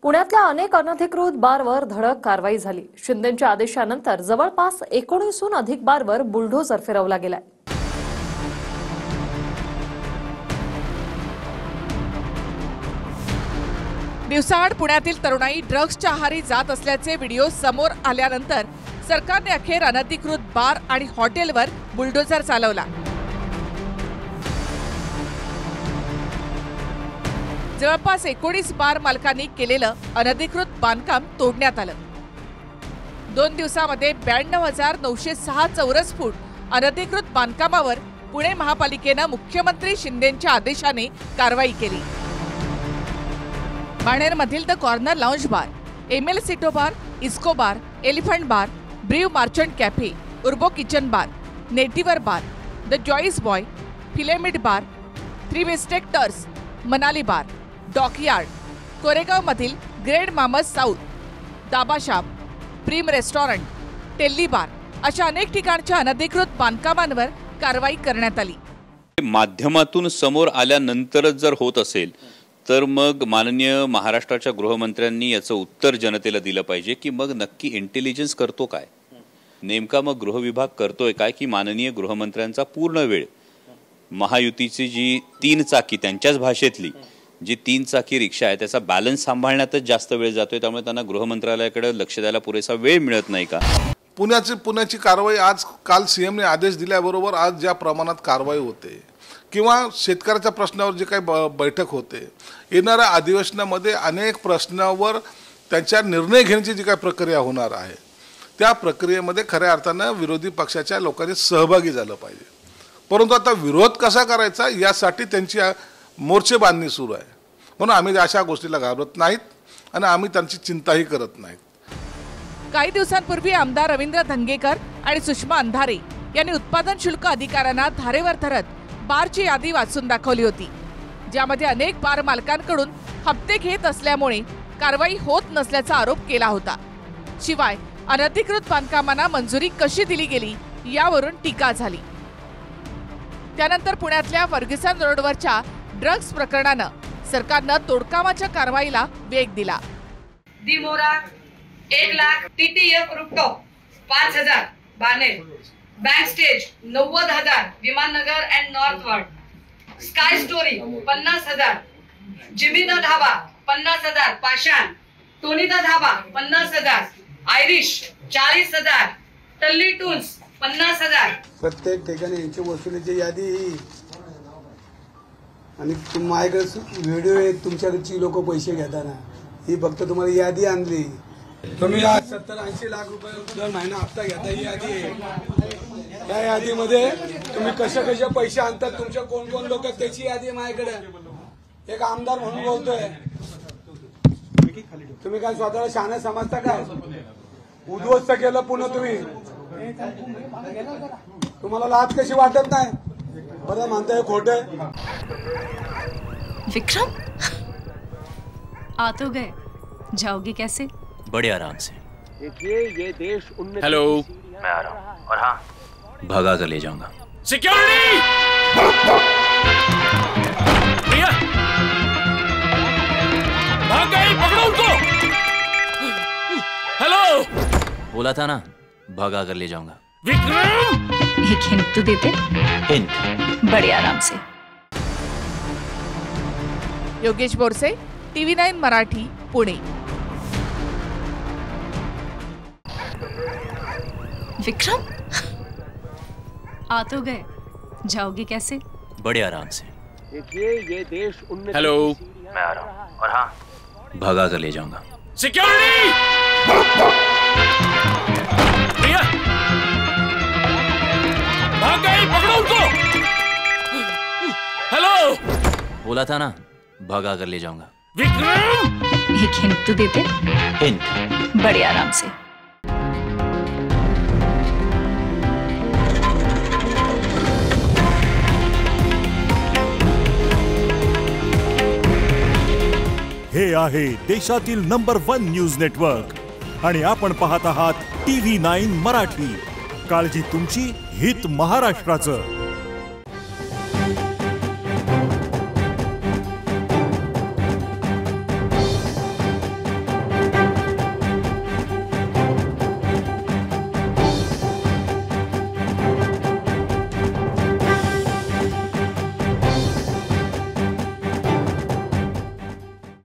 पुण्यातल्या अनेक अनधिकृत बारवर धडक कारवाई झाली। शिंदेंच्या आदेशानंतर जवळपास 19हून अधिक बारवर बुलडोझर फिरवला गेलाय। दिवसाआड पुण्यातील तरुणाई ड्रग्सच्या आहारी जात असल्याचे व्हिडिओ समोर आल्यानंतर सरकारने अखेर अनधिकृत बार आणि हॉटेलवर बुलडोझर चालवला। जवळपास 19 बार मालकांनी केलेलं अनधिकृत बांधकाम तोडण्यात आलं। 2 दिवसांमध्ये 92,906 चौरस फूट अनधिकृत बांधकामावर पुणे महापालिकेनं मुख्यमंत्री शिंदेंच्या आदेशाने कारवाई केली। बाणेरमधील the corner lounge bar, ML सिटो बार, इस्को बार, एलिफंट बार, ब्रीव मार्चंट कॅफे, उर्बो किचन बार, नेटिवर बार, द जॉईस बॉय, फिलेमिड bar, three musketeers, Manali bar, dockyard, कोरेगावमधील ग्रेड मामस साऊथ, दाबा शॉप, प्रीम रेस्टॉरंट, टेल्ली बार अशा अनेक ठिकाणच्या अनधिकृत बांधकामांवर कारवाई करण्यात आली। माध्यमातून समोर आल्यानंतरच जर होत असेल तर मग माननीय महाराष्ट्राच्या गृहमंत्र्यांनी याचं उत्तर जनतेला दिलं पाहिजे की मग नक्की इंटेलिजन्स करतो काय, नेमका मग गृह विभाग करतोय काय, की माननीय गृहमंत्र्यांचा पूर्ण वेळ महायुतीची जी 3 चाकी त्यांच्याच भाषेतली जी 3 चाकी रिक्षा आहे त्याचा बॅलन्स सांभाळण्यातच जास्त वेळ जातोय, त्यामुळे त्यांना गृहमंत्रालयाकडे लक्ष द्यायला पुरेसा वेळ मिळत नाही का? पुण्याची कारवाई आज काल सीएमने आदेश दिल्याबरोबर आज ज्या प्रमाणात कारवाई होते किंवा शेतकऱ्याच्या प्रश्नावर जे काही बैठक होते, येणाऱ्या अधिवेशनामध्ये अनेक प्रश्नावर त्यांच्या निर्णय घेण्याची जी काही प्रक्रिया होणार आहे त्या प्रक्रियेमध्ये खऱ्या अर्थानं विरोधी पक्षाच्या लोकांनी सहभागी झालं पाहिजे। परंतु आता विरोध कसा करायचा यासाठी त्यांची मोर्चे बांधणी सुरू आहे, म्हणून आम्ही अशा गोष्टीला घाबरत नाहीत आणि आम्ही त्यांची चिंताही करत नाहीत। काही दिवसांपूर्वी आमदार रवींद्र धंगेकर आणि सुषमा अंधारे यांनी उत्पादन शुल्क अधिकाऱ्यांना धारेवर धरत बारची यादी वाचून दाखवली होती, ज्यामध्ये अनेक बार मालकांकडून हप्ते घेत असल्यामुळे कारवाई होत नसल्याचा आरोप केला होता। शिवाय अनधिकृत बांधकामांना मंजुरी कशी दिली गेली यावरून टीका झाली। त्यानंतर पुण्यातल्या फर्ग्युसन रोडवरच्या ड्रग्ज प्रकरणानं सरकारनं तोडकामाच्या कारवाईला वेग दिला। दिमोरा 1 lakh, TTF rooftop 5,000 Baner, bank stage 90,000 Viman Nagar and northward, sky story 50,000, Jimmy the dhaba 50,000, Pashan, Tony the dhaba 50,000, Irish 40,000, Talli tools 50,000। प्रत्येक ठिकाणी यांची वसुलीची यादी आणि माझ्याकडे व्हिडिओ आहे तुमच्याकडची लोक पैसे घेताना, ही फक्त तुम्हाला यादी आणली। तुम्ही आज 70-80 लाख रुपये दर महिना हप्ता घेता, ही यादी आहे। त्या यादीमध्ये तुम्ही कसे पैसे आणतात, तुमच्या कोण कोण लोक त्याची यादी आहे माझ्याकडे। एक आमदार म्हणून बोलतोय, तुम्ही काय स्वतःला शहाणे समजता काय? उद्ध्वस्त केलं पुन्हा तुम्ही, तुम्हाला लाज कशी वाटत नाही? बरं म्हणताय खोटे। विक्रम आ तो गए, जाओगे कैसे? बड़े आराम से। ये देश हेलो, मैं आ रहा हूँ और हाँ भगा कर ले जाऊंगा। सिक्योरिटी भाग गई, पकड़ो उनको। हेलो, बोला था ना भगा कर ले जाऊंगा। विक्रम एक हिंट तो देते। हिंट बड़े आराम से। योगेश बोरसे, TV9 मराठी, पुणे। विक्रम आ तो गए, जाओगे कैसे? बड़े आराम से। ये देश हेलो, मैं आ रहा हूँ और हाँ भगा कर ले जाऊंगा। सिक्योरिटी भाग गई, पकड़ो उनको। हेलो, बोला था ना भगा कर ले जाऊंगा। विक्रम एक हिंट तो देते। हिंट बड़े आराम से। हे आहे देशातील नंबर 1 न्यूज नेटवर्क आणि आपण पाहत आहात TV9 मराठी। काळजी तुमची, हित महाराष्ट्राचं।